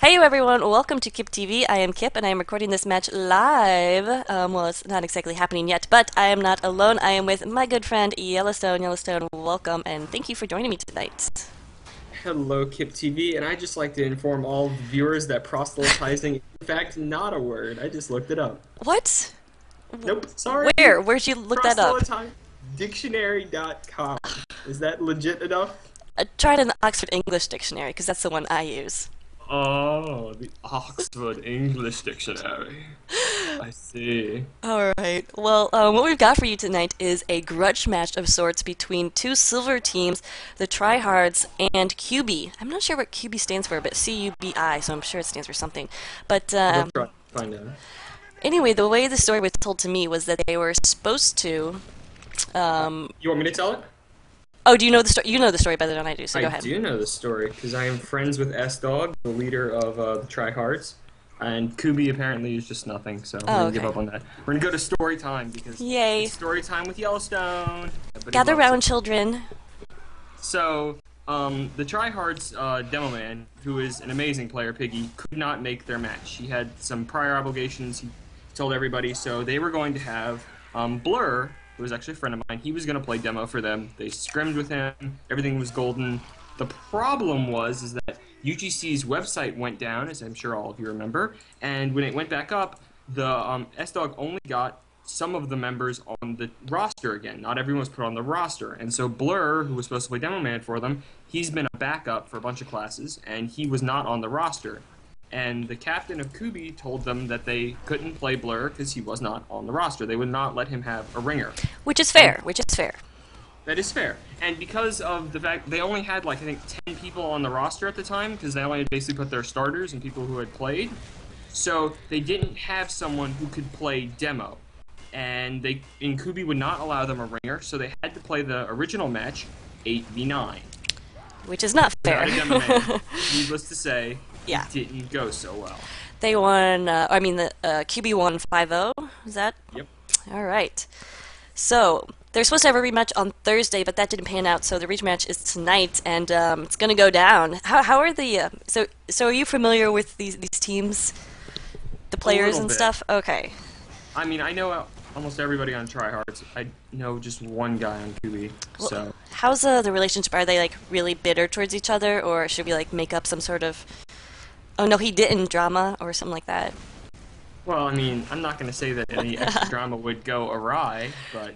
Hey everyone, welcome to Kip TV. I am Kip and I am recording this match live. Well, it's not exactly happening yet, but I am not alone. I am with my good friend Yellowstone. Yellowstone, welcome and thank you for joining me tonight. Hello, Kip TV, and I'd just like to inform all the viewers that proselytizing is in fact not a word. I just looked it up. What? Nope, sorry. Where'd you look that up? Proselytizedictionary.com. Is that legit enough? Try it in the Oxford English Dictionary, because that's the one I use. Oh, the Oxford English Dictionary. I see. Alright, well, what we've got for you tonight is a grudge match of sorts between two silver teams, the Tryhards and CUBI. I'm not sure what CUBI stands for, but C-U-B-I, so I'm sure it stands for something. But, We'll try to find out. anyway, the way the story was told to me was that they were supposed to, You want me to tell it? oh, do you know the story? You know the story better than I do, so go I ahead. do know the story, because I am friends with S-Dog, the leader of the Tryhards. And CUBI apparently is just nothing, so we're gonna give up on that. We're gonna go to story time because Yay. it's story time with Yellowstone. Gather round, children. So, the Tryhards demo man, who is an amazing player, Piggy, could not make their match. He had some prior obligations. He told everybody, so they were going to have Blur, who was actually a friend of mine. He was going to play demo for them. They scrimmed with him. Everything was golden. The problem is that UGC's website went down, as I'm sure all of you remember, and when it went back up, the S-Dog only got some of the members on the roster again. Not everyone was put on the roster, and so Blur, who was supposed to play demo man for them, he's been a backup for a bunch of classes, and he was not on the roster. And the captain of CUBI told them that they couldn't play Blur because he was not on the roster. They would not let him have a ringer. Which is fair, which is fair. That is fair. And because of the fact they only had, like, I think 10 people on the roster at the time, because they only had basically put their starters and people who had played, so they didn't have someone who could play demo. And CUBI would not allow them a ringer, so they had to play the original match 8v9. Which is not fair. Without a demo man. Needless to say, Yeah. it didn't go so well. They won, the CUBI won 5-0, is that? Yep. Alright. So, they're supposed to have a rematch on Thursday, but that didn't pan out, so the rematch is tonight, and it's gonna go down. How are the, so are you familiar with these teams? The players and bit. stuff? Okay. I mean, I know almost everybody on Tryhards. I know just one guy on CUBI, so... How's the relationship? Are they, like, really bitter towards each other, or should we, like, make up some sort of, oh no, he didn't drama, or something like that? Well, I mean, I'm not going to say that any extra drama would go awry, but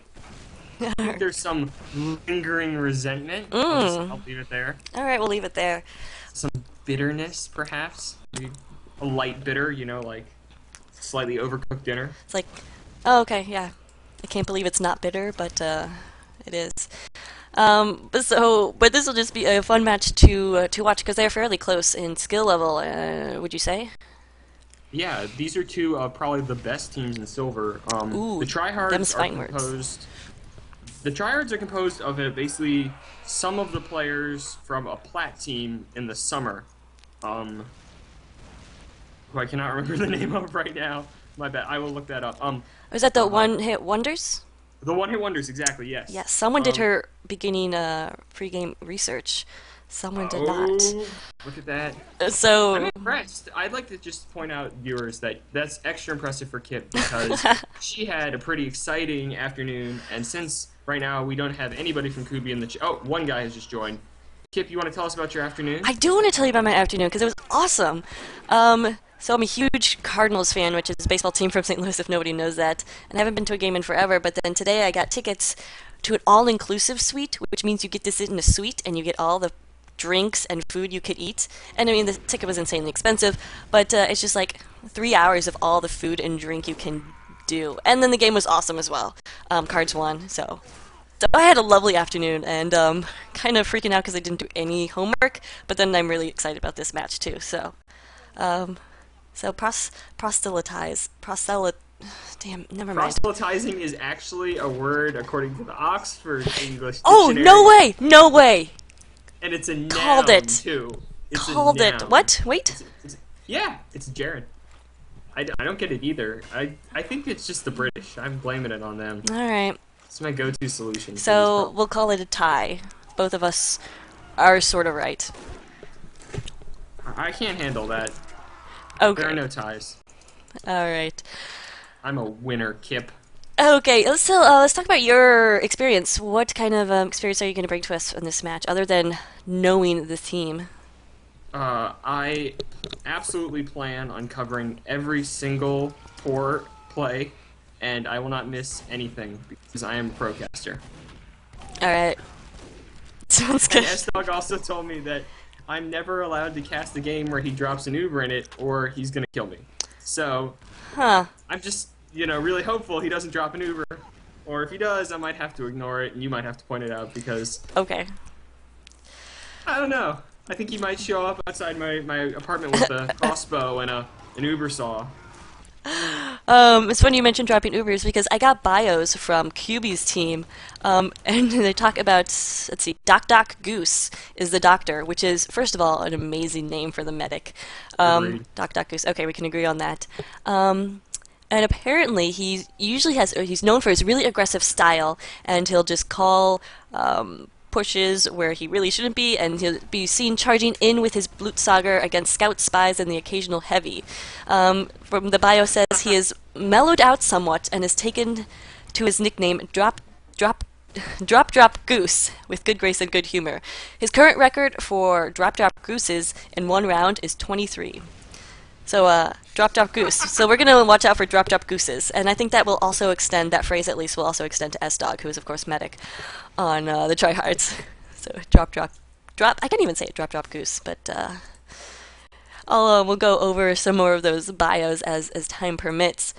I think there's some lingering resentment. I'll leave it there. Alright, we'll leave it there. Some bitterness, perhaps. Maybe a light bitter, you know, like slightly overcooked dinner. It's like, oh, okay, yeah. I can't believe it's not bitter, but it is. But this will just be a fun match to watch because they're fairly close in skill level. Would you say? Yeah, these are two of probably the best teams in silver. Ooh, the Tryhards them's are fighting words. composed. The Tryhards are composed of basically some of the players from a plat team in the summer, who I cannot remember the name of right now. My bad. I will look that up. Was that the one-hit wonders? The one-hit wonders, exactly. Yes. Yes, someone did her beginning pregame research. Someone did not. Look at that. So I'm impressed. I'd like to just point out, viewers, that that's extra impressive for Kip because she had a pretty exciting afternoon, and since right now we don't have anybody from CUBI in the oh, one guy has just joined. Kip, you want to tell us about your afternoon? I do want to tell you about my afternoon because it was awesome. So I'm a huge Cardinals fan, which is a baseball team from St. Louis, if nobody knows that. And I haven't been to a game in forever, but then today I got tickets to an all-inclusive suite, which means you get to sit in a suite and you get all the drinks and food you could eat. And I mean, the ticket was insanely expensive, but it's just like 3 hours of all the food and drink you can do. And then the game was awesome as well. Cards won, so I had a lovely afternoon and kind of freaking out because I didn't do any homework, but then I'm really excited about this match too. So damn, never mind. Proselytizing is actually a word according to the Oxford English Dictionary. Oh, no way! And it's a noun, Called it. too. It's Called a it. noun. What? Wait. Yeah, it's Jared. I don't get it either. I think it's just the British. I'm blaming it on them. Alright. It's my go-to solution. So, we'll call it a tie. Both of us are sort of right. I can't handle that. There are Okay. no ties. All right. I'm a winner, Kip. Okay, let's talk about your experience. What kind of experience are you going to bring to us in this match, other than knowing the team? I absolutely plan on covering every single poor play, and I will not miss anything because I am a procaster. All right, sounds And good. S-Dog also told me that I'm never allowed to cast a game where he drops an Uber in it, or he's gonna kill me. So Huh? I'm just, really hopeful he doesn't drop an Uber. Or if he does, I might have to ignore it, and you might have to point it out because Okay. I don't know. I think he might show up outside my apartment with a crossbow and an Uber saw. It's funny you mentioned dropping Ubers because I got bios from CUBI's team, and they talk about, let's see, Doc Goose is the doctor, which is, first of all, an amazing name for the medic. Agreed. Doc Goose. Okay, we can agree on that. And apparently, he's known for his really aggressive style, and he'll just call pushes where he really shouldn't be, and he'll be seen charging in with his Blutsauger against scout spies and the occasional heavy. From the bio says he is mellowed out somewhat and has taken to his nickname Drop Goose with good grace and good humor. His current record for Drop Gooses in one round is 23. So, drop goose. So we're gonna watch out for drop gooses, and I think that will also extend, that phrase at least will also extend to S-Dog, who is of course medic on the Tryhards. So drop. I can't even say it, drop goose, but we'll go over some more of those bios as time permits.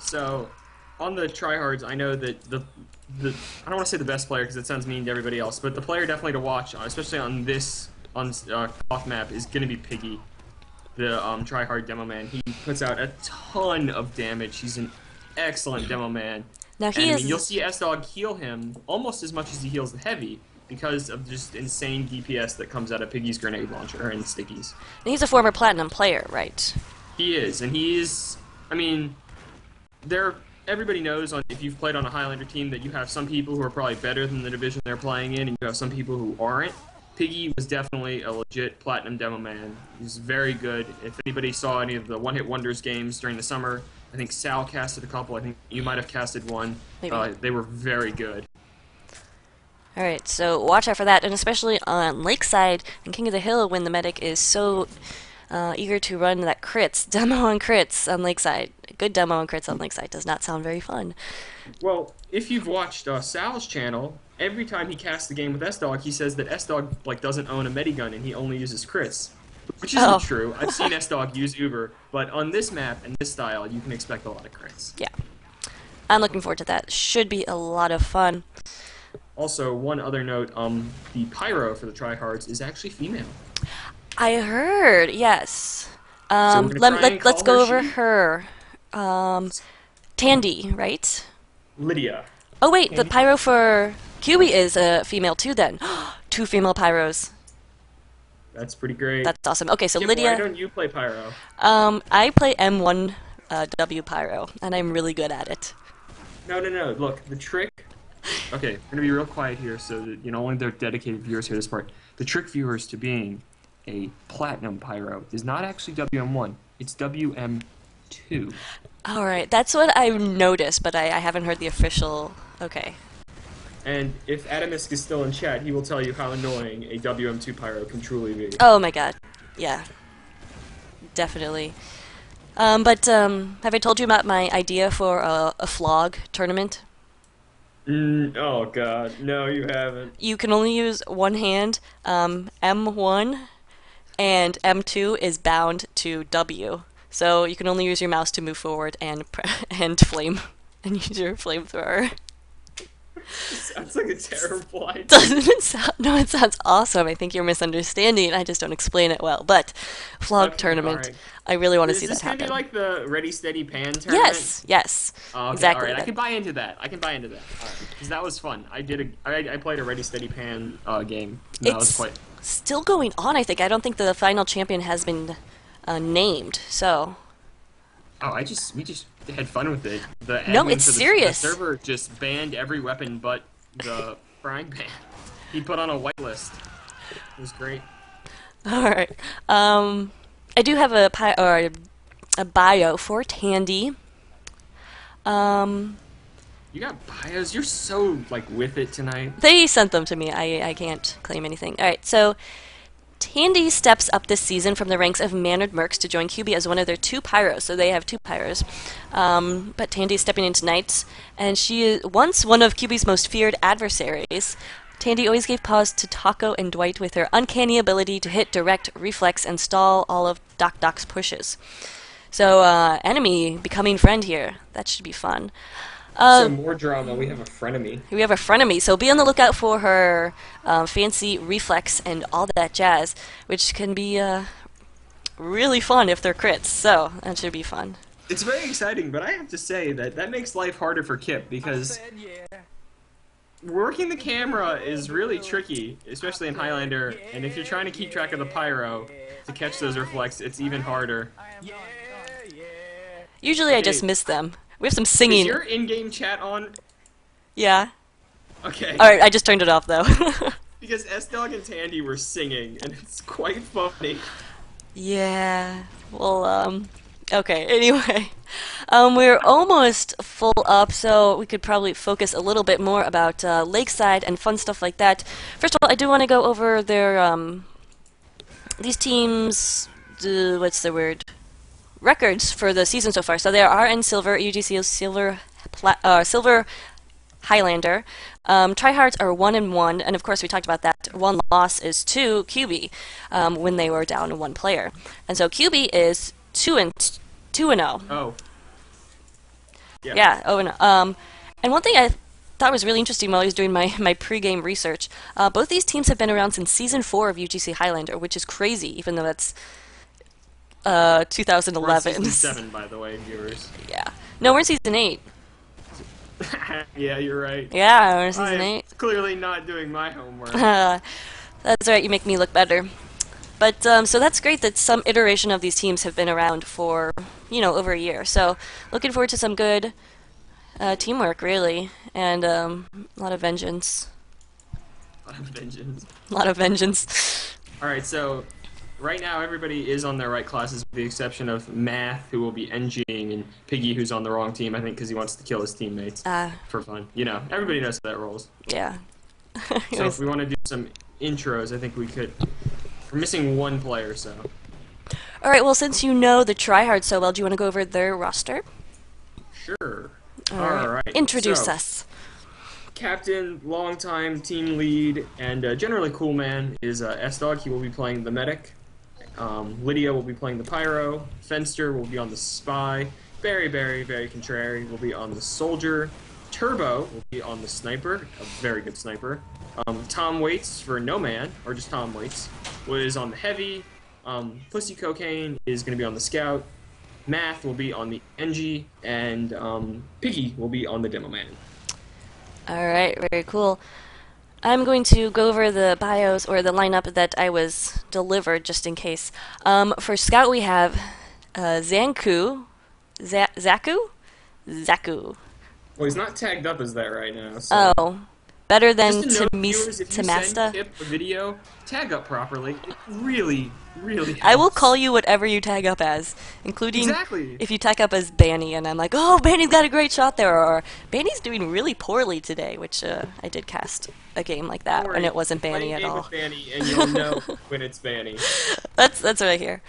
So, on the tryhards, I know that the I don't want to say the best player because it sounds mean to everybody else, but the player definitely to watch, especially on this cloth map, is going to be Piggy, the tryhard demo man. He puts out a ton of damage. He's an excellent demo man. Now And he I mean, you'll is, see S-Dog heal him almost as much as he heals the heavy because of just insane DPS that comes out of Piggy's grenade launcher and stickies. he's a former platinum player, right? He is, and he is. I mean, everybody knows if you've played on a Highlander team that you have some people who are probably better than the division they're playing in, and you have some people who aren't. Piggy was definitely a legit platinum demo man. He's very good. If anybody saw any of the One Hit Wonders games during the summer, I think Sal casted a couple. I think you might have casted one. Maybe. They were very good. All right, so watch out for that, and especially on Lakeside and King of the Hill when the medic is so eager to run that crits, demo on crits on Lakeside. Good demo on crits on Lakeside does not sound very fun. Well, if you've watched Sal's channel, every time he casts the game with S-Dog, he says that S-Dog doesn't own a medigun and he only uses crits. Which isn't true. I've seen S-Dog use Uber, but on this map and this style, you can expect a lot of crits. Yeah. I'm looking forward to that. Should be a lot of fun. Also, one other note, the Pyro for the tryhards is actually female. I heard, yes. So we're gonna try and Let's call go her over she. her. Tandy, right? Lydia. Oh wait, the Tandy. pyro for CUBI is a female too then. Two female pyros. That's pretty great. That's awesome. Okay, so Kip, Lydia. why don't you play Pyro? I play M1 W Pyro, and I'm really good at it. No. Look, the trick. Okay, we're gonna be real quiet here, so that only their dedicated viewers hear this part. The trick, viewers, to being a platinum Pyro is not actually WM1. It's WM2. Alright, that's what I've noticed, but I haven't heard the official... Okay. And if Adamisk is still in chat, he will tell you how annoying a WM2 Pyro can truly be. Oh my god. Yeah. Definitely. Have I told you about my idea for a flog tournament? Oh god, no you haven't. You can only use one hand. M1 and M2 is bound to W. So you can only use your mouse to move forward and flame and use your flamethrower. Sounds like a terrible idea. Doesn't it sound? No, it sounds awesome. I think you're misunderstanding. I just don't explain it well. But flog Okay, tournament, alright. I really want to Is see this that gonna happen. be like the Ready Steady Pan tournament? Yes, Oh, okay, exactly. Alright, I can buy into that. Because that was fun. I played a Ready Steady Pan game. That was It's quite. still going on. I think. I don't think the final champion has been named. So Oh, we just had fun with it. The No, admin it's for the serious. server just banned every weapon but the frying pan. He put on a whitelist. It was great. all right. I do have a bio for Tandy. Um, You got bios. You're so like with it tonight. they sent them to me. I can't claim anything. All right, so Tandy steps up this season from the ranks of Mannered Mercs to join CUBI as one of their two pyros. So they have two pyros. But Tandy's stepping in tonight, and she is once one of CUBI's most feared adversaries. Tandy always gave pause to Taco and Dwight with her uncanny ability to hit, direct, reflex, and stall all of Doc Doc's pushes. So, enemy becoming friend here. That should be fun. So more drama. We have a frenemy. We have a frenemy, so be on the lookout for her fancy reflex and all that jazz, which can be really fun if they're crits, so that should be fun. It's very exciting, but I have to say that makes life harder for Kip because working the camera is really tricky, especially in Highlander, and if you're trying to keep track of the pyro to catch those reflex, it's even harder. Usually I just miss them. We have some singing. Is your in-game chat on? Yeah. Okay. Alright, I just turned it off though. Because S-Dog and Tandy were singing, and it's quite funny. Yeah. Well, okay, anyway. We're almost full up, so we could probably focus a little bit more about Lakeside and fun stuff like that. First of all, I do want to go over their, these teams, what's the word? Records for the season so far. So they are in silver, UGC Silver Highlander. Tryhards are 1-1, and of course we talked about that. One loss is to CUBI when they were down one player, and so CUBI is 2-0. Oh. Yeah. And one thing I thought was really interesting while I was doing my pre-game research, both these teams have been around since season 4 of UGC Highlander, which is crazy, even though that's 2011. We're in season 7, by the way, viewers. Yeah. No, we're in season 8. Yeah, you're right. Yeah, we're in season 8. Clearly not doing my homework. That's right, you make me look better. But, so that's great that some iteration of these teams have been around for, over a year. So, looking forward to some good teamwork, really, and a lot of vengeance. A lot of vengeance. A lot of vengeance. Alright, so right now everybody is on their right classes with the exception of Math, who will be NGing, and Piggy, who's on the wrong team, I think, because he wants to kill his teammates for fun. Everybody knows how that rolls. Yeah. So if we want to do some intros, I think we could. We're missing one player, so. Alright, well, since you know the Tryhards so well, do you want to go over their roster? Sure. Alright. Introduce So, us. Captain, longtime team lead, and generally cool man is S-Dog. He will be playing the medic. Lydia will be playing the pyro. Fenster will be on the spy. Very, very, very contrary will be on the soldier. Turbo will be on the sniper, a very good sniper. Tom Waits for No Man, or just Tom Waits, was on the heavy. Pussy Cocaine is going to be on the scout. Math will be on the NG, and Piggy will be on the demo man. Alright, very cool. I'm going to go over the bios, or the lineup that I was delivered, just in case. For Scout, we have Zaku. Well, he's not tagged up as that right now. So. Oh. Better than Just to note, viewers, if you send Tamasta? Kip a video, tag up properly. It really, really helps. I will call you whatever you tag up as, including Exactly. if you tag up as Banny, and I'm like, oh, Banny's got a great shot there, or Banny's doing really poorly today, which I did cast a game like that, and it wasn't Banny at all. Play a game with Banny, and you'll know when it's Banny. That's what I hear.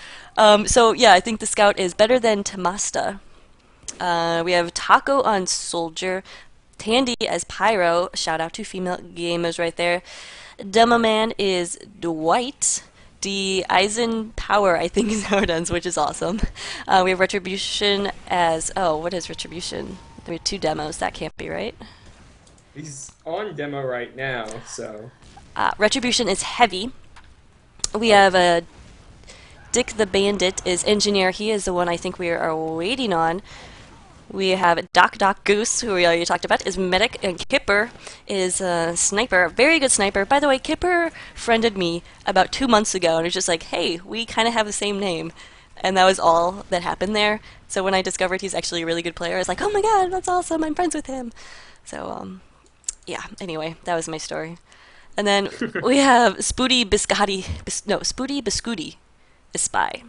So yeah, I think the Scout is better than Tamasta. We have Taco on Soldier, Tandy as Pyro. Shout out to female gamers right there. Demo Man is Dwight. D. Eisenpower, I think is how it ends, which is awesome. We have Retribution as... Oh, what is Retribution? There are 2 demos. That can't be right. He's on demo right now, so... Retribution is Heavy. We have Dick the Bandit is Engineer. He is the one I think we are waiting on. We have Doc Goose, who we already talked about, is Medic, and Kipper is Sniper. Very good sniper. By the way, Kipper friended me about 2 months ago, and was just like, hey, we kind of have the same name. And that was all that happened there. So when I discovered he's actually a really good player, I was like, oh my god, that's awesome, I'm friends with him. So, yeah, anyway, that was my story. And then we have Spooty Biscotti, Spooty Biscuiti is Spy.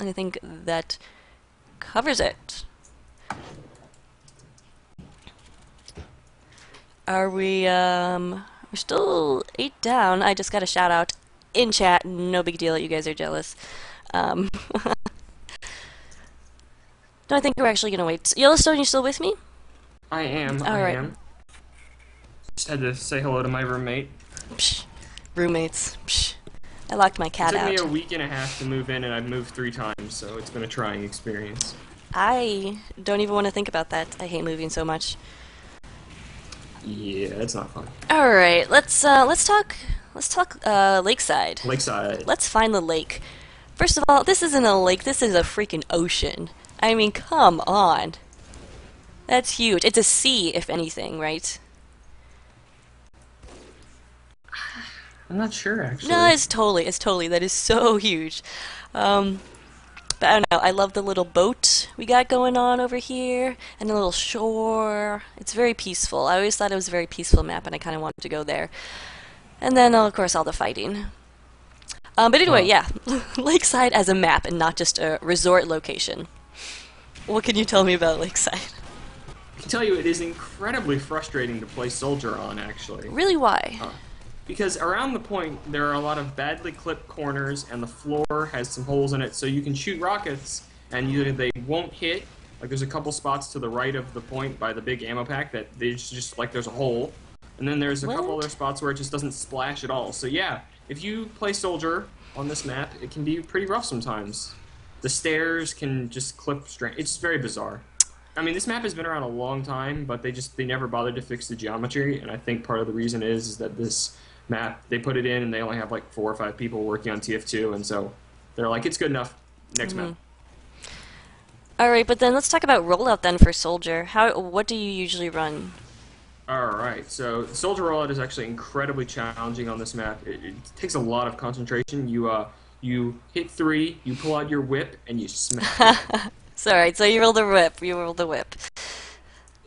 And I think that covers it. Are we, we're still 8 down. I just got a shout out in chat. No big deal that you guys are jealous. No, I think we're actually going to wait. Yellowstone, you still with me? I am. I am. Just had to say hello to my roommate. Psh, roommates. Psh. I locked my cat out. It took me a week and a half to move in, and I've moved 3 times, so it's been a trying experience. I don't even want to think about that. I hate moving so much. Yeah, it's not fun. All right, let's talk Lakeside. Lakeside. Let's find the lake. First of all, this isn't a lake. This is a freaking ocean. I mean, come on. That's huge. It's a sea, if anything, right? I'm not sure, actually. No, it's totally. That is so huge. But I don't know. I love the little boat we got going on over here, and the little shore. It's very peaceful. I always thought it was a very peaceful map, and I kind of wanted to go there. And then, of course, all the fighting. But anyway, yeah, Lakeside as a map and not just a resort location. What can you tell me about Lakeside? I can tell you it is incredibly frustrating to play Soldier on, actually. Really, why? Because around the point, there are a lot of badly clipped corners, and the floor has some holes in it, so you can shoot rockets, and either they won't hit, like there's a couple spots to the right of the point by the big ammo pack that they just like there's a hole, and then there's a couple other spots where it just doesn't splash at all. So yeah, if you play Soldier on this map, it can be pretty rough sometimes. The stairs can just clip straight. It's very bizarre. I mean, this map has been around a long time, but they never bothered to fix the geometry, and I think part of the reason is that this map, they put it in and they only have like 4 or 5 people working on TF2, and so they're like, it's good enough. Next map. Alright, but then let's talk about rollout then for Soldier. What do you usually run? Alright, so Soldier rollout is actually incredibly challenging on this map. It takes a lot of concentration. You hit 3, you pull out your whip, and you smack it. Sorry, so you roll the whip.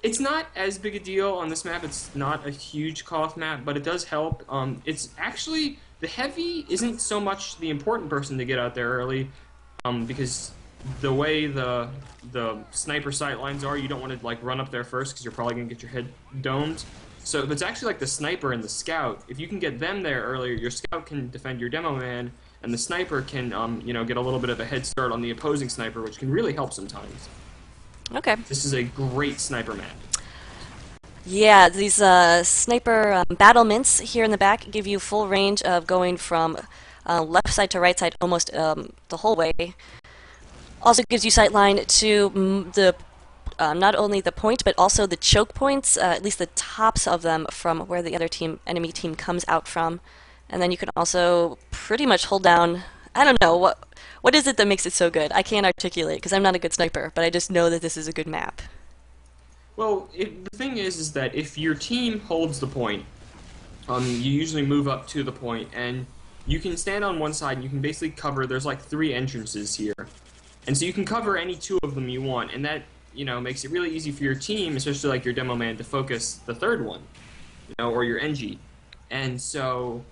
It's not as big a deal on this map. It's not a huge call-off map, but it does help. It's actually, the heavy isn't so much the important person to get out there early, because the way the sniper sight lines are, you don't want to like run up there first because you're probably going to get your head domed. So it's actually like the sniper and the scout. If you can get them there earlier, your scout can defend your demo man, and the sniper can get a little bit of a head start on the opposing sniper, which can really help sometimes. Okay. This is a great sniper map. Yeah, these sniper battlements here in the back give you full range of going from left side to right side almost the whole way. Also gives you sightline to the not only the point but also the choke points, at least the tops of them from where the other enemy team comes out from. And then you can also pretty much hold down. I don't know what is it that makes it so good. I can't articulate because I'm not a good sniper, but I just know that this is a good map. Well, the thing is that if your team holds the point, you usually move up to the point, and you can stand on one side and you can basically cover, there's like 3 entrances here. And so you can cover any 2 of them you want, and that, makes it really easy for your team, especially like your demo man, to focus the 3rd one, or your NG. And so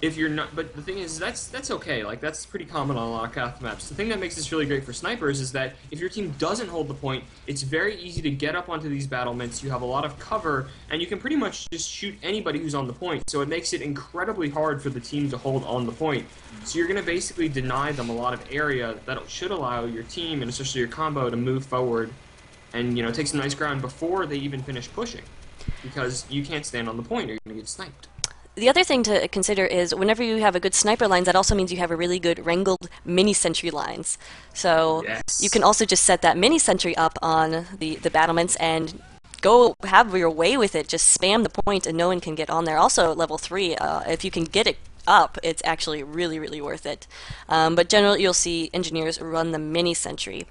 if you're not, but the thing is, that's okay. Like, that's pretty common on a lot of craft maps. The thing that makes this really great for snipers is that if your team doesn't hold the point, it's very easy to get up onto these battlements. You have a lot of cover, and you can pretty much just shoot anybody who's on the point. So it makes it incredibly hard for the team to hold on the point. So you're going to basically deny them a lot of area that should allow your team, and especially your combo, to move forward and, take some nice ground before they even finish pushing. Because you can't stand on the point or you're going to get sniped. The other thing to consider is whenever you have a good sniper lines, that also means you have a really good wrangled mini sentry lines. So you can also just set that mini sentry up on the battlements and go have your way with it. Just spam the point and no one can get on there. Also, level 3, if you can get it up, it's actually really, really worth it. But generally, you'll see engineers run the mini sentry.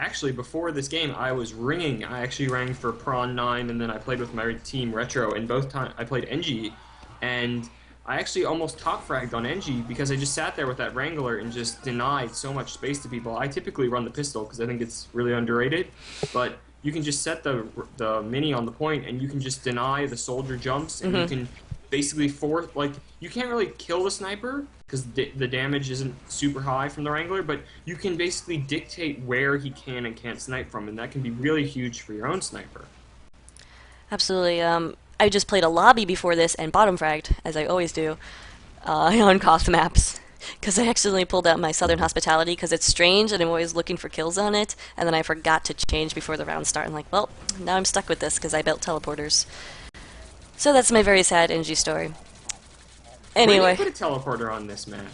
Actually, before this game, I was ringing. I actually rang for Prawn 9, and then I played with my team Retro, and both times I played NG, and I actually almost top-fragged on NG because I just sat there with that Wrangler and just denied so much space to people. I typically run the pistol because I think it's really underrated, but you can just set the mini on the point, and you can just deny the soldier jumps, and you can basically like, you can't really kill the sniper because the damage isn't super high from the Wrangler, but you can basically dictate where he can and can't snipe from, and that can be really huge for your own sniper. Absolutely. I just played a lobby before this and bottom fragged, as I always do, on Koth maps. Because I accidentally pulled out my Southern Hospitality because it's strange and I'm always looking for kills on it, and then I forgot to change before the round start. I'm like, well, now I'm stuck with this because I built teleporters. So that's my very sad NG story. Anyway. Where did you put a teleporter on this map?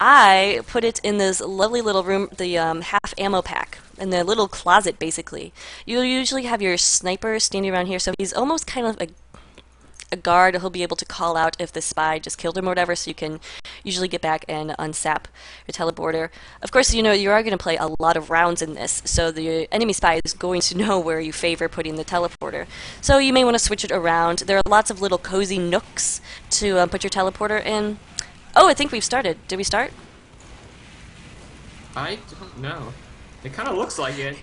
I put it in this lovely little room, the half ammo pack, in the little closet, basically. You'll usually have your sniper standing around here, so he's almost kind of a guard. He'll be able to call out if the spy just killed him or whatever, so you can usually get back and unsap your teleporter. Of course, you know, you are going to play a lot of rounds in this, so the enemy spy is going to know where you favor putting the teleporter. So you may want to switch it around. There are lots of little cozy nooks to put your teleporter in. Oh, I think we've started. Did we start? I don't know. It kind of looks like it.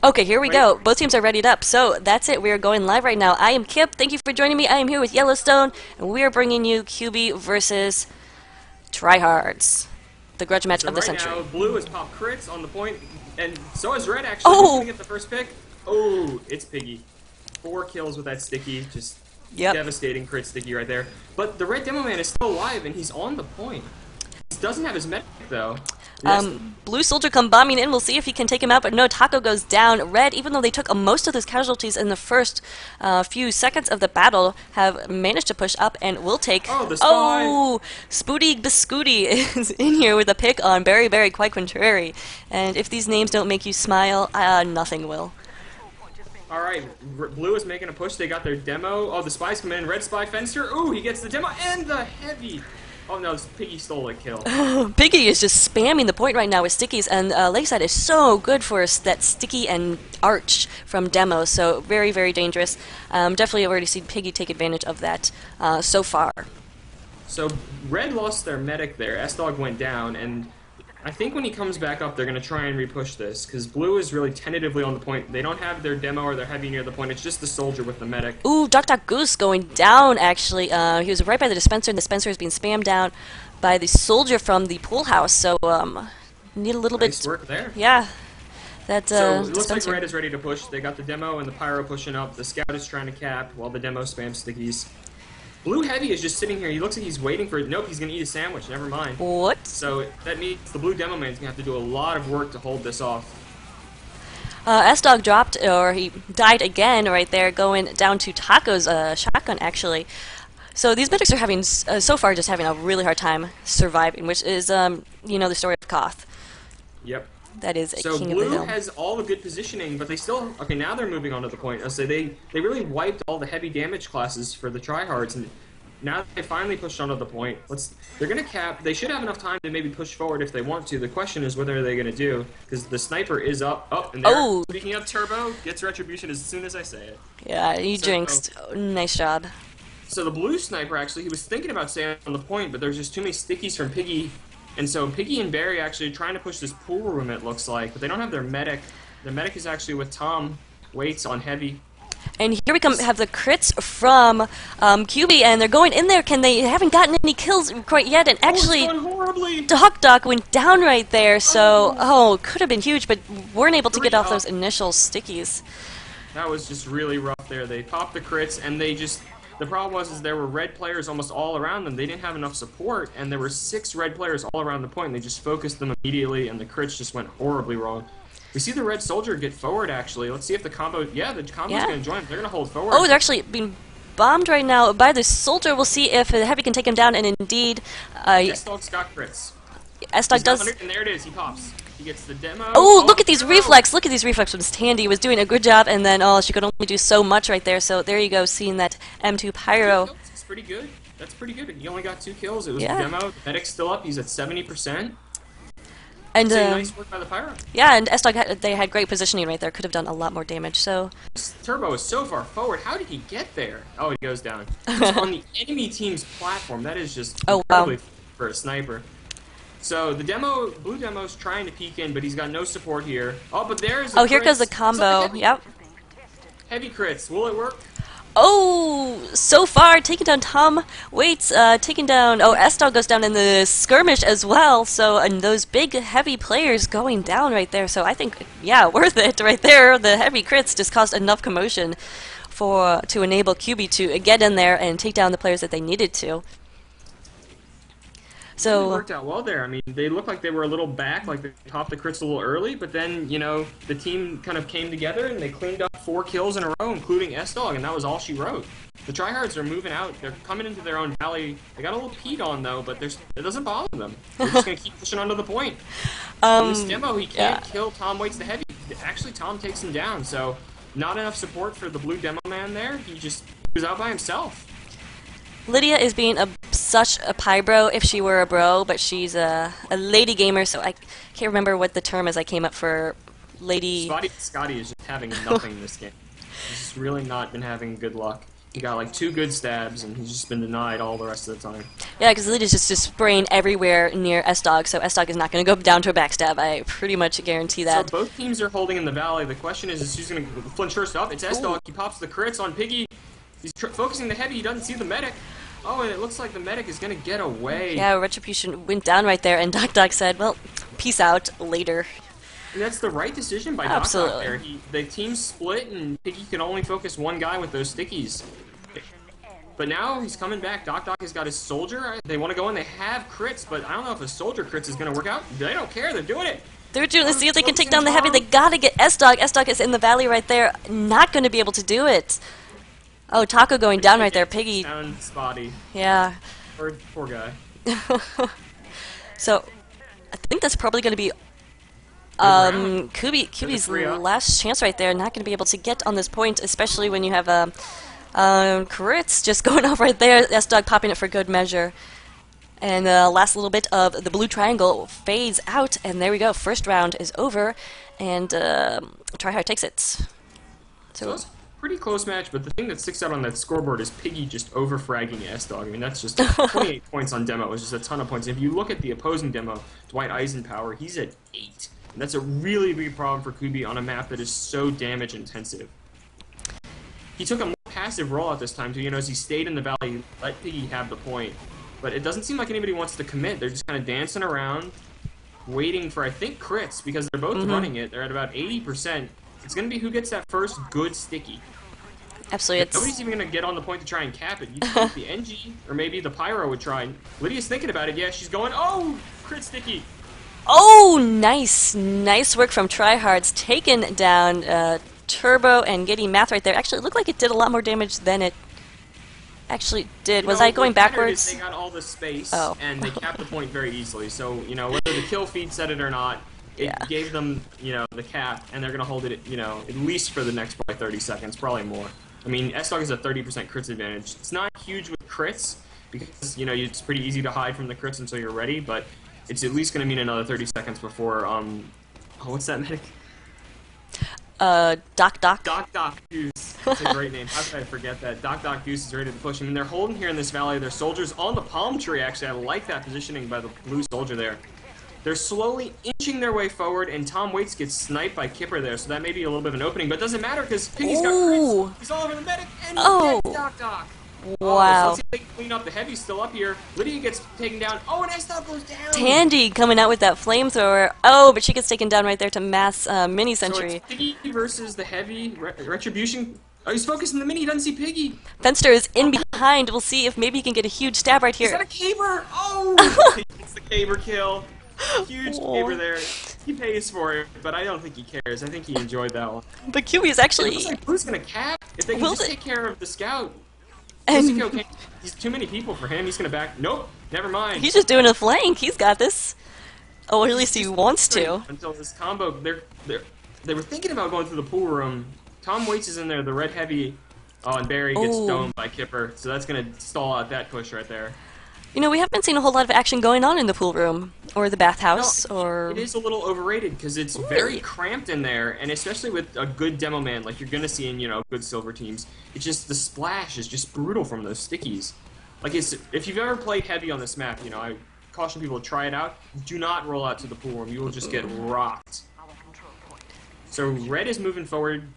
Okay, here we go. Both teams are readied up. So that's it. We are going live right now. I am Kip. Thank you for joining me. I am here with Yellowstone, and we are bringing you CUBI versus Tryhards, the grudge match of the century. Now, blue has popped crits on the point, and so has red, actually. Who's going to get the first pick? Oh, it's Piggy. 4 kills with that sticky. Just devastating crit sticky right there. But the red demo man is still alive, and he's on the point. He doesn't have his medic, though. Blue soldier come bombing in. We'll see if he can take him out, but no, Taco goes down. Red, even though they took most of those casualties in the first few seconds of the battle, have managed to push up and will take... Oh, the spy! Oh, Spooty Biscooty is in here with a pick on Berry Berry Quite Contrary. And if these names don't make you smile, nothing will. Alright, blue is making a push. They got their demo. Oh, the spies come in. Red spy fencer. Ooh, he gets the demo and the heavy. Oh no, Piggy stole a kill. Piggy is just spamming the point right now with stickies, and Lakeside is so good for that sticky and arch from demo, so very, very dangerous. Definitely already seen Piggy take advantage of that so far. So red lost their medic there. S-Dog went down, and I think when he comes back up, they're going to try and repush this, because blue is really tentatively on the point. They don't have their demo or their heavy near the point. It's just the soldier with the medic. Ooh, Dr. Goose going down, actually. He was right by the dispenser, and the dispenser is being spammed down by the soldier from the pool house, so need a little nice bit... work there. Yeah. That, so it looks like red is ready to push. They got the demo and the pyro pushing up. The scout is trying to cap while the demo spams stickies. Blue Heavy is just sitting here. He looks like he's waiting for it. Nope, he's going to eat a sandwich. Never mind. What? So that means the blue demo man's going to have to do a lot of work to hold this off. S-Dog dropped, or he died again right there, going down to Taco's shotgun, actually. So these medics are having, so far, just having a really hard time surviving, which is, you know, the story of Koth. Yep. That is a so king of the hill. blue has all the good positioning, but they still... Okay, now they're moving on to the point. So they really wiped all the heavy damage classes for the Tryhards, and now they finally pushed onto the point. They're going to cap... They should have enough time to maybe push forward if they want to. The question is whether they're going to do, because the sniper is up, and there. Oh! Speaking of Turbo, gets retribution as soon as I say it. Yeah, he jinxed. Oh, nice job. So the blue sniper, actually, he was thinking about staying on the point, but there's just too many stickies from Piggy. And so Piggy and Barry actually are trying to push this pool room, it looks like, but they don't have their medic. Their medic is actually with Tom Waits on heavy. And here we have the crits from CUBI, and they're going in there. They haven't gotten any kills quite yet, and actually, it's going horribly. Duck went down right there, so, could have been huge, but weren't able to get off those initial stickies. That was just really rough there. They popped the crits, and they just... The problem was there were red players almost all around them. They didn't have enough support, and there were 6 red players all around the point, and they just focused them immediately, and the crits just went horribly wrong. We see the red soldier get forward, actually. Let's see if the combo... Yeah, the combo's going to join. They're going to hold forward. Oh, they're actually being bombed right now by the soldier. We'll see if the heavy can take him down, and indeed... S-Dog's got crits. S-Dog does... And there it is. He pops. He gets the demo. Oh, look at these reflex! Look at these reflex from Tandy. Was doing a good job, and then, she could only do so much right there. So there you go, seeing that M2 Pyro. That's pretty good. That's pretty good. He only got 2 kills. It was the demo. The medic's still up. He's at 70%. And nice work by the Pyro. Yeah, and S-Dog they had great positioning right there. Could have done a lot more damage. So Turbo is so far forward. How did he get there? Oh, he goes down. He's on the enemy team's platform. That is just incredibly for a sniper. So the blue demo's trying to peek in, but he's got no support here. Oh, but there's here goes the combo. Yep. Heavy crits. Will it work? Oh, so far, taking down Tom Waits, taking down, oh, S-Dog goes down in the skirmish as well, so, and those big, heavy players going down right there, so I think, yeah, worth it right there. The heavy crits just caused enough commotion to enable CUBI to get in there and take down the players that they needed to. So it worked out well there. I mean, they looked like they were a little back, like they popped the crits a little early, but then, you know, the team kind of came together and they cleaned up 4 kills in a row, including S-Dog, and that was all she wrote. The Tryhards are moving out. They're coming into their own valley. They got a little peed on, though, but it doesn't bother them. They're just going to keep pushing onto the point. In this demo, he can't kill Tom Waits the Heavy. Actually, Tom takes him down, so not enough support for the blue demo man there. He was out by himself. Lydia is being such a pie bro if she were a bro, but she's a lady gamer, so I can't remember what the term is I came up for lady. Scotty is just having nothing this game. He's just really not been having good luck. He got like 2 good stabs, and he's just been denied all the rest of the time. Yeah, because Lydia's just spraying everywhere near S-Dog, so S-Dog is not going to go down to a backstab. I pretty much guarantee that. So both teams are holding in the valley. The question is who's going to flinch first up? It's S-Dog. He pops the crits on Piggy. He's focusing the Heavy. He doesn't see the medic. Oh, and it looks like the medic is going to get away. Yeah, Retribution went down right there, and Doc said, well, peace out later. And that's the right decision by Doc there. The team split, and Piggy could only focus one guy with those stickies. But now he's coming back. Doc has got his soldier. They want to go in. They have crits, but I don't know if a soldier crits is going to work out. They don't care. They're doing it. They're doing this. See if they can take down the Heavy. They got to get S-Dog. S-Dog is in the valley right there. Not going to be able to do it. Oh, Taco going down right there. Piggy. Down spotty. Yeah. Poor guy. So, I think that's probably going to be CUBI's last chance right there. Not going to be able to get on this point, especially when you have crits just going off right there. S-Dog popping it for good measure. And the last little bit of the blue triangle fades out, and there we go. First round is over, and Tryhard takes it. So it's a pretty close match, but the thing that sticks out on that scoreboard is Piggy just over-fragging S-Dog. I mean, that's just 28 points on demo. It's just a ton of points. If you look at the opposing demo, Dwight Eisenpower, he's at 8. And that's a really big problem for CUBI on a map that is so damage-intensive. He took a more passive rollout this time, too. You know, as he stayed in the valley, let Piggy have the point. But it doesn't seem like anybody wants to commit. They're just kind of dancing around, waiting for, I think, crits, because they're both running it. They're at about 80%. It's going to be who gets that first good sticky. Absolutely. Nobody's even going to get on the point to try and cap it. You think the NG or maybe the Pyro would try. Lydia's thinking about it. Yeah, she's going, oh, crit sticky. Oh, nice. Nice work from Tryhards. Taking down Turbo and getting Math right there. Actually, it looked like it did a lot more damage than it actually did. Was I going backwards? They got all the space, and they capped the point very easily. So, you know, whether the kill feed said it or not, it gave them, you know, the cap, and they're going to hold it, you know, at least for the next probably 30 seconds, probably more. I mean, S-Dog is a 30% crits advantage. It's not huge with crits, because, you know, it's pretty easy to hide from the crits until you're ready, but it's at least going to mean another 30 seconds before, oh, what's that medic? Doc. Doc Goose. That's a great name. How could I forget that? Doc Goose is ready to push. I mean, they're holding here in this valley. Their soldiers on the palm tree, actually. I like that positioning by the blue soldier there. They're slowly inching their way forward, and Tom Waits gets sniped by Kipper there, so that may be a little bit of an opening, but it doesn't matter because Piggy's got crits. He's all over the medic, and he's dead, Doc. Wow. So let's see if they can clean up. The Heavy's still up here. Lydia gets taken down. Oh, and S-Dog goes down. Tandy coming out with that flamethrower. Oh, but she gets taken down right there to Mass Mini Sentry. So it's Piggy versus the Heavy. Retribution. Oh, he's focusing the Mini. He doesn't see Piggy. Fenster is in behind. We'll see if maybe he can get a huge stab right here. He's got a caber. Oh! It's the caber kill. Huge caber there. He pays for it, but I don't think he cares. I think he enjoyed that one. But CUBI is actually... It looks like Blue's going to cap if they can just take care of the scout. And He's too many people for him. He's going to back... Nope. Never mind. He's just doing a flank. He's got this. Oh, at least he wants to. Until this combo... They were thinking about going through the pool room. Tom Waits is in there. The red Heavy... Oh, and Barry gets domed by Kipper. So that's going to stall out that push right there. You know, we haven't seen a whole lot of action going on in the pool room or the bathhouse, or... It is a little overrated because it's very cramped in there, and especially with a good demo man like you're gonna see in, you know, good silver teams. It's just the splash is just brutal from those stickies. Like, if you've ever played Heavy on this map, you know, I caution people to try it out. Do not roll out to the pool room; you will just get rocked. So red is moving forward.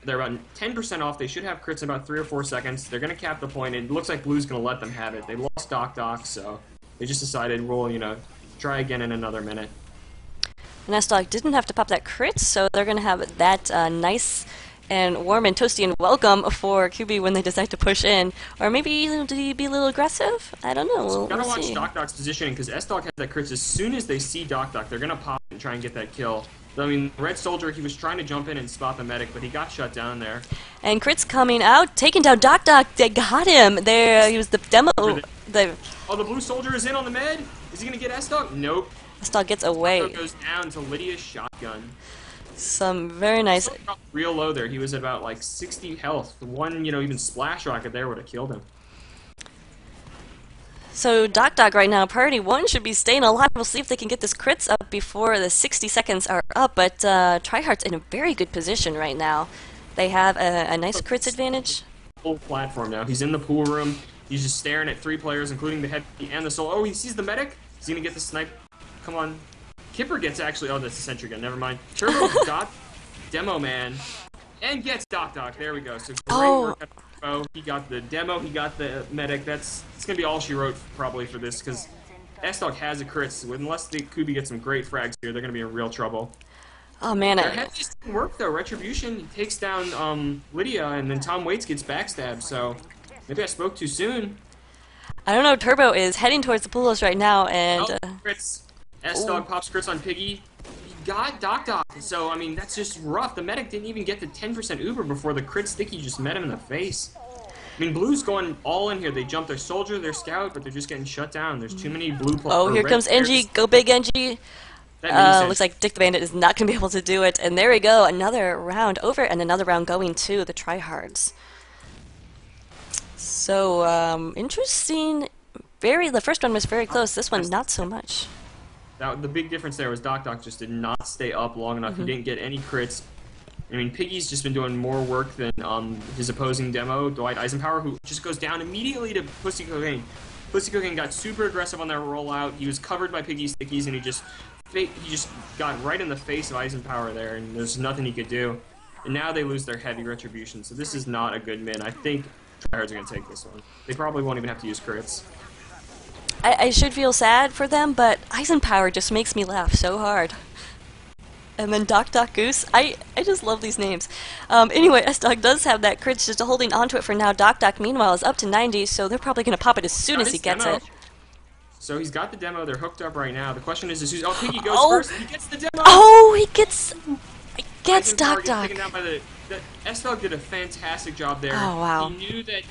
They're about 10% off. They should have crits in about 3 or 4 seconds. They're going to cap the point. It looks like Blue's going to let them have it. They lost Doc, so they just decided we'll, try again in another minute. Nestok didn't have to pop that crit, so they're going to have that nice and warm and toasty and welcome for CUBI when they decide to push in. Or maybe did he be a little aggressive? I don't know. So gotta watch see. Doc's positioning, because S-Dog has that crits. As soon as they see Doc, they're going to pop and try and get that kill. I mean, Red Soldier, he was trying to jump in and spot the medic, but he got shut down there. And Crit's coming out, taking down Doc. They got him. There, he was the demo. Oh, the Blue Soldier is in on the med? Is he going to get S-Dog? Nope. S-Dog gets away. S-Dog goes down to Lydia's shotgun. Some very nice. Real low there. He was at about like 60 health. One, even splash rocket there would have killed him. So Doc right now, priority 1 should be staying alive. We'll see if they can get this crits up before the 60 seconds are up, but Tryhards in a very good position right now. They have a nice crits advantage. Full platform now. He's in the pool room. He's just staring at 3 players, including the heavy and the soul. Oh, he sees the medic. He's going to get the snipe. Come on. Kipper gets actually... Oh, that's a sentry gun. Never mind. Turbo got Demo Man and gets Doc. There we go. So great work at Turbo. He got the demo. He got the medic. It's going to be all she wrote probably for this, because S-Dog has a crits. Unless the CUBI get some great frags here, they're going to be in real trouble. Oh, man. Their head just didn't work, though. Retribution takes down Lydia, and then Tom Waits gets backstabbed, so maybe I spoke too soon. I don't know. Turbo is heading towards the pools right now, and... crits. S-Dog pops crits on Piggy. He got Doc. So, I mean, that's just rough. The medic didn't even get the 10% Uber before the crit sticky just met him in the face. I mean, Blue's going all in here. They jump their soldier, their scout, but they're just getting shut down. There's too many blue players. Oh, here comes NG. Go big, NG. Looks like Dick the Bandit is not going to be able to do it. And there we go. Another round over and another round going to the Tryhards. So, interesting. The first one was very close. This one, not so much. The big difference there was Doc just did not stay up long enough. He didn't get any crits. I mean, Piggy's just been doing more work than his opposing demo, Dwight Eisenhower, who just goes down immediately to Pussy Cocaine. Pussy Cocaine got super aggressive on that rollout. He was covered by Piggy's stickies, and he just got right in the face of Eisenhower there, and there's nothing he could do. And now they lose their heavy retribution, so this is not a good min. I think Tryhards are going to take this one. They probably won't even have to use crits. I should feel sad for them, but Eisenhower just makes me laugh so hard. And then Doc Goose. I just love these names. Anyway, S-Dog does have that crit, just holding onto it for now. Doc meanwhile, is up to 90, so they're probably going to pop it as soon as he gets it. So he's got the demo. They're hooked up right now. The question is who's... Oh, Piggy goes first. He gets the demo. Oh, he gets Doc. Taken down by the S-Dog did a fantastic job there. Oh, wow. He knew that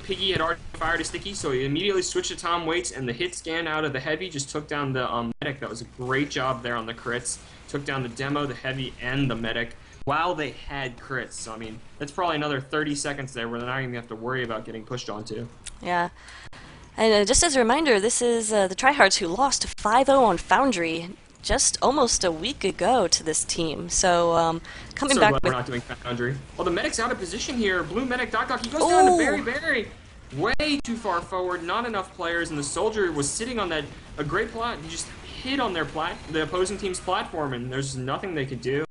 Piggy had already fired a sticky, so he immediately switched to Tom Waits, and the hit scan out of the heavy just took down the medic. That was a great job there on the crits. Took down the demo, the heavy, and the medic while they had crits. So, I mean, that's probably another 30 seconds there where they're not even going to have to worry about getting pushed onto. Yeah. And just as a reminder, this is the Tryhards who lost 5-0 on Foundry just almost a week ago to this team. So, coming back glad we're not doing Foundry. Well, the medic's out of position here. Blue medic, Doc, he goes down to Berry. Way too far forward, not enough players, and the soldier was sitting on a great plot. He just hit on the opposing team's platform, and there's nothing they could do.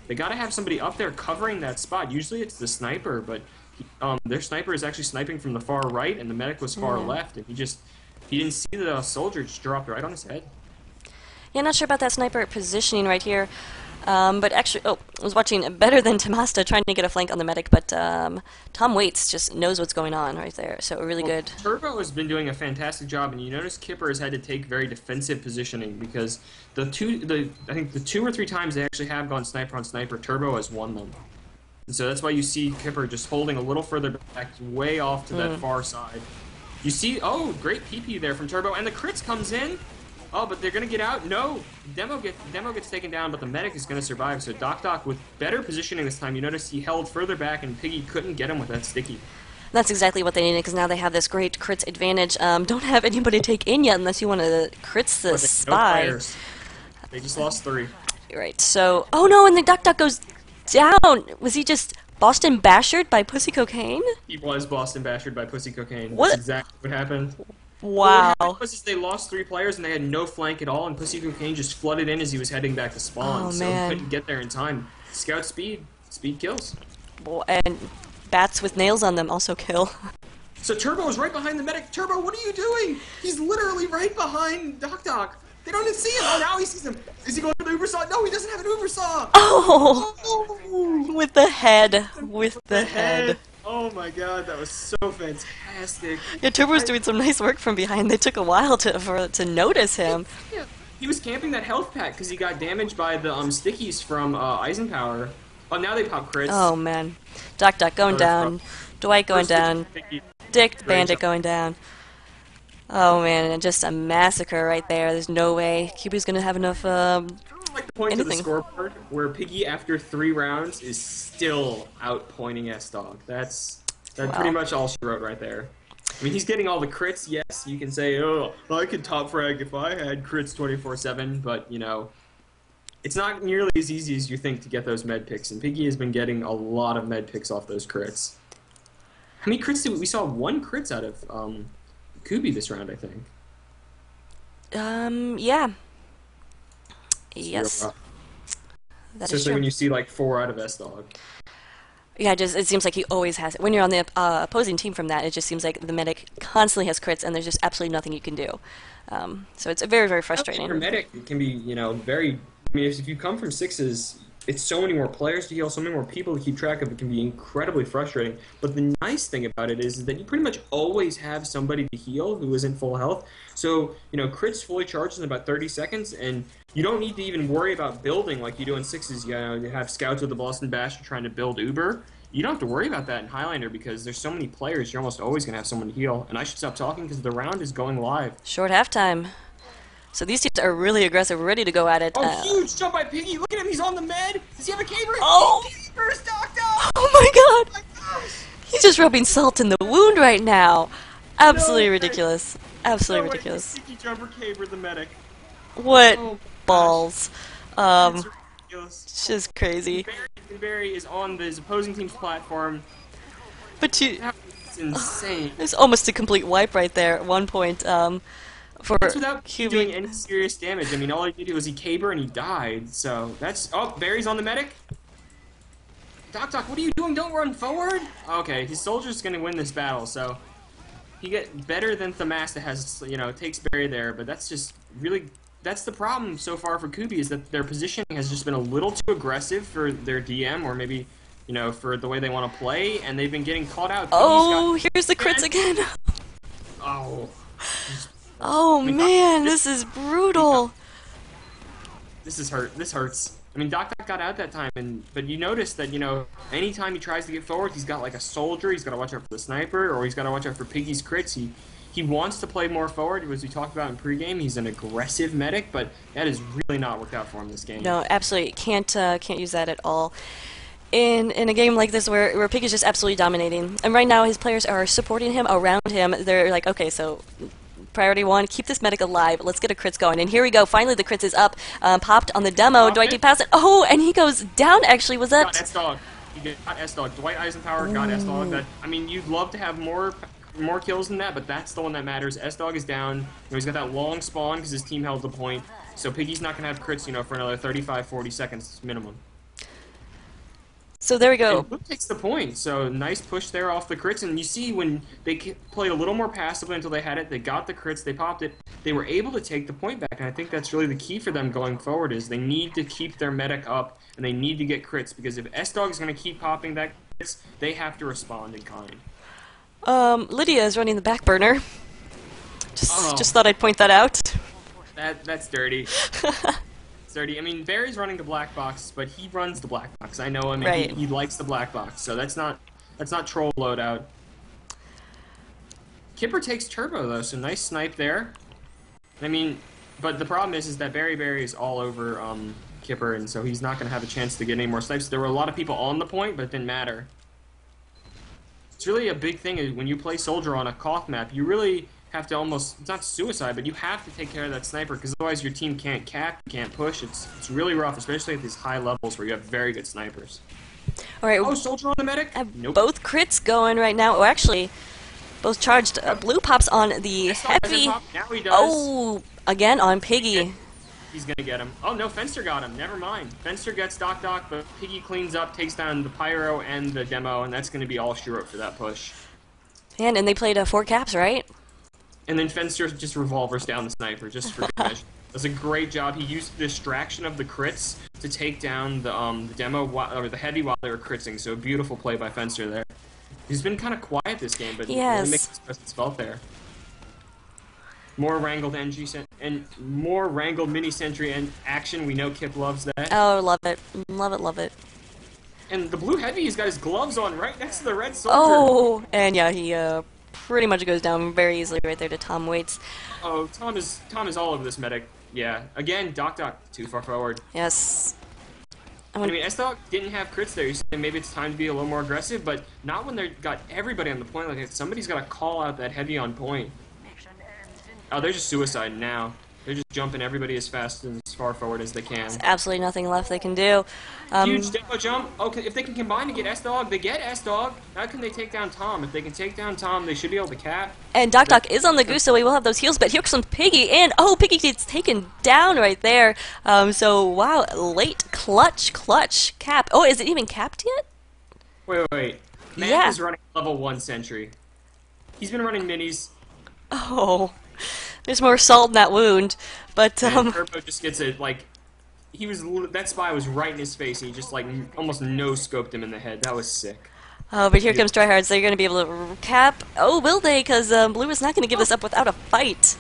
They got to have somebody up there covering that spot. Usually it's the sniper, but their sniper is actually sniping from the far right, and the medic was far left, and he didn't see the soldier just dropped right on his head. Yeah, not sure about that sniper positioning right here. But actually, I was watching Better Than Tamasta trying to get a flank on the medic, but Tom Waits just knows what's going on right there, so really good. Turbo has been doing a fantastic job, and you notice Kipper has had to take very defensive positioning because I think the 2 or 3 times they actually have gone sniper on sniper, Turbo has won them. And so that's why you see Kipper just holding a little further back, way off to that far side. You see, great PP there from Turbo, and the crits comes in. Oh, but they're going to get out? No. Demo gets taken down, but the medic is going to survive. So Doc with better positioning this time. You notice he held further back, and Piggy couldn't get him with that sticky. That's exactly what they needed, because now they have this great crits advantage. Don't have anybody take in yet unless you want to crits the spy. No players. They just lost 3. Right, so... Oh no, and the Doc goes down! Was he just Boston Bashered by Pussy Cocaine? He was Boston Bashered by Pussy Cocaine. What? That's exactly what happened. Wow. What happened was they lost 3 players and they had no flank at all, and Pussy Cocaine just flooded in as he was heading back to spawn, so he couldn't get there in time. Scout speed kills. and bats with nails on them also kill. So Turbo is right behind the medic. Turbo, what are you doing? He's literally right behind Doc Doc. They don't even see him. Oh, now he sees him. Is he going for the Uber Saw? No, he doesn't have an Uber Saw. Oh, with the head. With the head. Oh my god, that was so fantastic. Yeah, Turbo's doing some nice work from behind. They took a while to notice him. Yeah. He was camping that health pack because he got damaged by the stickies from Eisenpower. Oh, now they pop crits. Oh man, Doc Doc going down. Dwight going down. Dick the Bandit going down. Oh man, and just a massacre right there. There's no way CUBI's gonna have enough. Like the point anything. to the scoreboard where Piggy after 3 rounds is still outpointing S-Dog. That's Wow. pretty much all she wrote right there. I mean, he's getting all the crits. Yes, you can say, oh, I could top frag if I had crits 24/7, but you know, it's not nearly as easy as you think to get those med picks. And Piggy has been getting a lot of med picks off those crits. How many crits did we saw? 1 crits out of CUBI this round, I think. Yeah. Yes. That is Especially true. when you see like 4 out of S-Dog. Yeah, it seems like he always has it. When you're on the opposing team from that, it just seems like the medic constantly has crits, and there's just absolutely nothing you can do. So it's very, very frustrating. Your medic can be, you know, very. I mean, if you come from 6s, it's so many more players to heal, so many more people to keep track of. It can be incredibly frustrating. But the nice thing about it is that you pretty much always have somebody to heal who is in full health. So, you know, crits fully charged in about 30 seconds, and you don't need to even worry about building like you do in 6s. You know, you have scouts with the Boston Bash trying to build Uber. You don't have to worry about that in Highlander because there's so many players, you're almost always going to have someone to heal. And I should stop talking because the round is going live. Short halftime. So these teams are really aggressive, ready to go at it. Oh, huge jump by Piggy. Look at him. He's on the med. Does he have a caber? Oh! Caber's Doc. Oh my Oh god! my gosh. He's just rubbing salt in the wound right now. Absolutely No way. ridiculous. Absolutely No way. ridiculous. Sticky jumper caber the medic. What Oh, balls. That's ridiculous. It's just crazy. Barry is on his opposing team's platform. But That's insane. it's almost a complete wipe right there at one point. For That's without doing CUBI. any serious damage. I mean, all he did was he caber and he died. So that's. Oh, Barry's on the medic. Doc, what are you doing? Don't run forward. Okay, his soldier's gonna win this battle. So he get better than Thamasta has. You know, takes Barry there, but that's just really. That's the problem so far for CUBI is that their positioning has just been a little too aggressive for their DM or maybe, you know, for the way they want to play, and they've been getting caught out. Oh, here's the crits again. Oh. Oh man, this is brutal. This hurts. I mean, Doc got out that time, but you notice that, you know, anytime he tries to get forward, he's got like a soldier, he's got to watch out for the sniper, or he's got to watch out for Piggy's crits. He wants to play more forward, as we talked about in pregame. He's an aggressive medic, but that has really not worked out for him this game. No, absolutely can't use that at all. In a game like this where Pig is just absolutely dominating, and right now his players are supporting him around him. They're like, okay, so priority 1, keep this medic alive. Let's get a crits going. And here we go. Finally, the crits is up. Popped on the demo. Dwight D pass it. Oh, and he goes down. Actually, was that? Got S-Dog. He got S-Dog. Dwight Eisenpower got S-Dog. That, I mean, you'd love to have more kills than that, but that's the one that matters. S-Dog is down. You know, he's got that long spawn because his team held the point. So Piggy's not going to have crits, you know, for another 35, 40 seconds minimum. So there we go. And Luke takes the point, so nice push there off the crits, and you see when they played a little more passively until they had it, they got the crits, they popped it, they were able to take the point back, and I think that's really the key for them going forward, is they need to keep their medic up, and they need to get crits, because if S-Dog is going to keep popping that crits, they have to respond in kind. Lydia is running the back burner. Just thought I'd point that out. That's dirty. Dirty. I mean, Barry's running the black box, but he runs the black box. I know him, and right. he likes the black box, so that's not troll loadout. Kipper takes Turbo though, so nice snipe there. I mean, but the problem is that Barry is all over Kipper, and so he's not going to have a chance to get any more snipes. There were a lot of people on the point, but it didn't matter. It's really a big thing when you play Soldier on a Koth map. You really have to almost, it's not suicide, but you have to take care of that sniper, because otherwise your team can't cap, can't push. It's really rough, especially at these high levels where you have very good snipers. All right. Oh, Soldier on the medic? Nope. Both crits going right now. Oh, actually, both charged. Blue pops on the heavy. Now he does. Oh, again on Piggy. He's going to get him. Oh, no, Fenster got him. Never mind. Fenster gets Doc, but Piggy cleans up, takes down the Pyro and the Demo, and that's going to be all she wrote for that push. And they played 4 caps, right? And then Fenster just revolvers down the sniper, just for good measure. Does a great job. He used the distraction of the crits to take down the Demo, or the Heavy while they were critting, so a beautiful play by Fenster there. He's been kind of quiet this game, but he really makes his presence felt there. More wrangled more wrangled mini sentry and action. We know Kip loves that. Oh, love it, love it. And the blue heavy, he's got his gloves on right next to the red soldier. Oh, and yeah, he pretty much goes down very easily right there to Tom Waits. Oh, Tom is all over this medic. Yeah, again, Doc too far forward. Yes. I mean, S-Dog didn't have crits there. He's saying maybe it's time to be a little more aggressive, but not when they've got everybody on the point. Like, somebody's got to call out that heavy on point. Oh, they're just suiciding now. They're just jumping everybody as fast and as far forward as they can. There's absolutely nothing left they can do. Huge demo jump. Okay, if they can combine to get S-Dog, they get S-Dog. How can they take down Tom? If they can take down Tom, they should be able to cap. And Doc is on the goose, so he will have those heals, but here comes Piggy, and oh, Piggy gets taken down right there. So, wow, late clutch cap. Oh, is it even capped yet? Wait. Matt is running level 1 sentry. He's been running minis. Oh, there's more salt in that wound, but Turbo just gets it like that spy was right in his face, and he just like almost no-scoped him in the head. That was sick. Oh, but here comes Tryhards. They're going to be able to cap. Oh, will they? Because Blue is not going to give this up without a fight.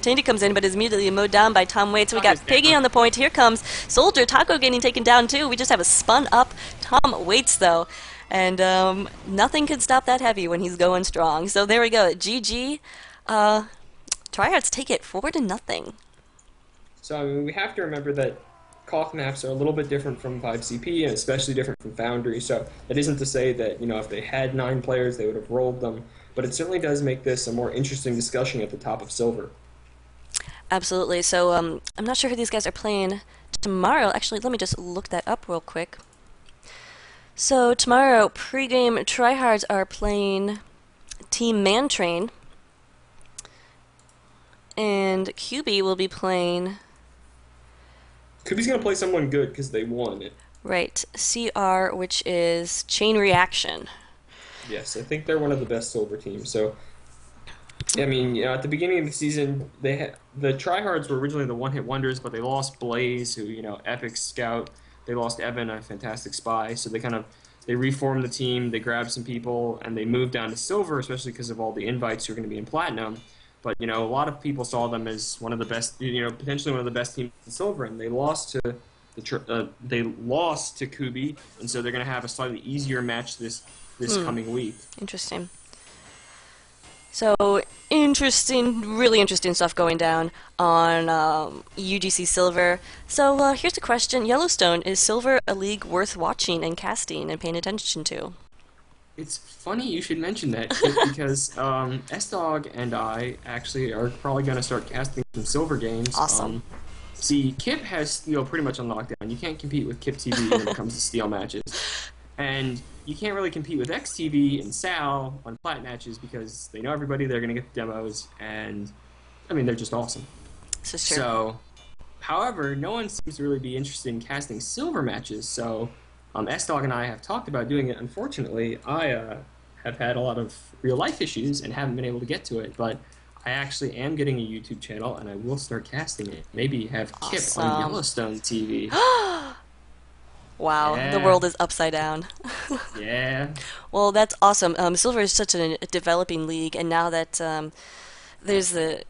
Tandy comes in, but is immediately mowed down by Tom Waits. We got Piggy on the point. Here comes Soldier. Taco getting taken down too. We just have a spun up Tom Waits though. And nothing could stop that heavy when he's going strong. So there we go. GG. Tryhards take it 4-0. So I mean, we have to remember that Koth maps are a little bit different from 5CP, and especially different from Foundry. So that isn't to say that, you know, if they had 9 players, they would have rolled them. But it certainly does make this a more interesting discussion at the top of Silver. Absolutely. So I'm not sure who these guys are playing tomorrow. Actually, let me just look that up real quick. So tomorrow, Pregame Tryhards are playing Team Mantrain, and CUBI will be playing... CUBI's going to play someone good because they won it. Right, CR, which is Chain Reaction. Yes, I think they're one of the best Silver teams. So, I mean, you know, at the beginning of the season, the Tryhards were originally the one-hit wonders, but they lost Blaze, who, you know, epic scout. They lost Evan, a fantastic spy. So they reformed the team, they grabbed some people, and they moved down to Silver, especially because of all the invites who are going to be in Platinum. But, you know, a lot of people saw them as one of the best, you know, potentially one of the best teams in Silver, and they lost to CUBI, and so they're going to have a slightly easier match this coming week. Interesting. So, really interesting stuff going down on UGC Silver. So, here's a question. Yellowstone, is Silver a league worth watching and casting and paying attention to? It's funny you should mention that, because S-Dog and I actually are probably going to start casting some Silver games. Awesome. See, Kip has Steel pretty much on lockdown. You can't compete with Kip TV when it comes to Steel matches. And you can't really compete with XTV and Sal on Plat matches because they know everybody, they're going to get the demos, and, I mean, they're just awesome. This is true. So, however, no one seems to really be interested in casting Silver matches, so S-Dog and I have talked about doing it. Unfortunately, I have had a lot of real-life issues and haven't been able to get to it, but I actually am getting a YouTube channel, and I will start casting it. Maybe have Kip on Yellowstone TV. Wow, yeah. The world is upside down. Yeah. Well, that's awesome. Silver is such a developing league, and now that there's the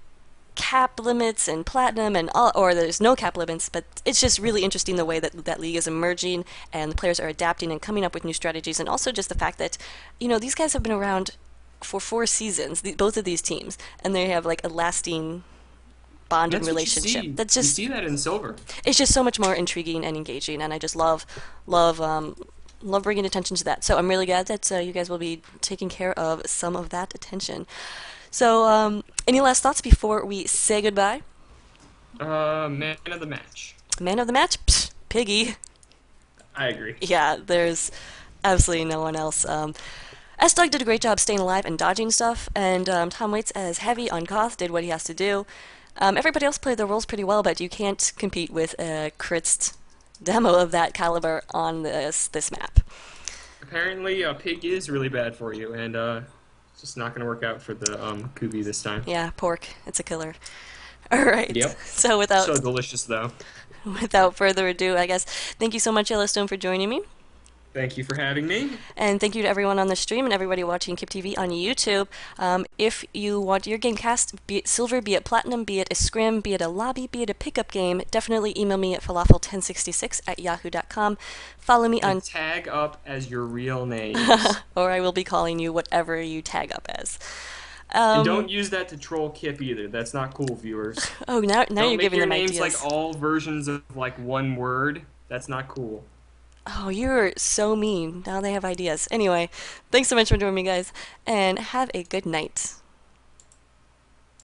cap limits and platinum and all, or there's no cap limits, but it's just really interesting the way that that league is emerging and the players are adapting and coming up with new strategies, and also just the fact that, you know, these guys have been around for 4 seasons, both of these teams, and they have like a lasting bond and relationship. That's just, you see that in Silver. It's just so much more intriguing and engaging, and I just love bringing attention to that. So I'm really glad that you guys will be taking care of some of that attention. So, any last thoughts before we say goodbye? Man of the match. Man of the match? Psh, Piggy. I agree. Yeah, there's absolutely no one else. S-Dog did a great job staying alive and dodging stuff, and Tom Waits as Heavy on Koth did what he has to do. Everybody else played their roles pretty well, but you can't compete with a Crit's demo of that caliber on this map. Apparently, pig is really bad for you, and it's just not going to work out for the CUBI this time. Yeah, pork. It's a killer. All right. Yep. So So delicious, though. without further ado, I guess thank you so much, Yellowstone, for joining me. Thank you for having me. And thank you to everyone on the stream and everybody watching KIP TV on YouTube. If you want your game cast, be it silver, be it platinum, be it a scrim, be it a lobby, be it a pickup game, definitely email me at falafel1066@yahoo.com. Follow me on... And tag up as your real names. or I will be calling you whatever you tag up as. And don't use that to troll Kip either. That's not cool, viewers. Oh, now you're giving them ideas. ideas. Don't make your names like all versions of like one word. That's not cool. Oh, you're so mean. Now they have ideas. Anyway, thanks so much for joining me, guys, and have a good night.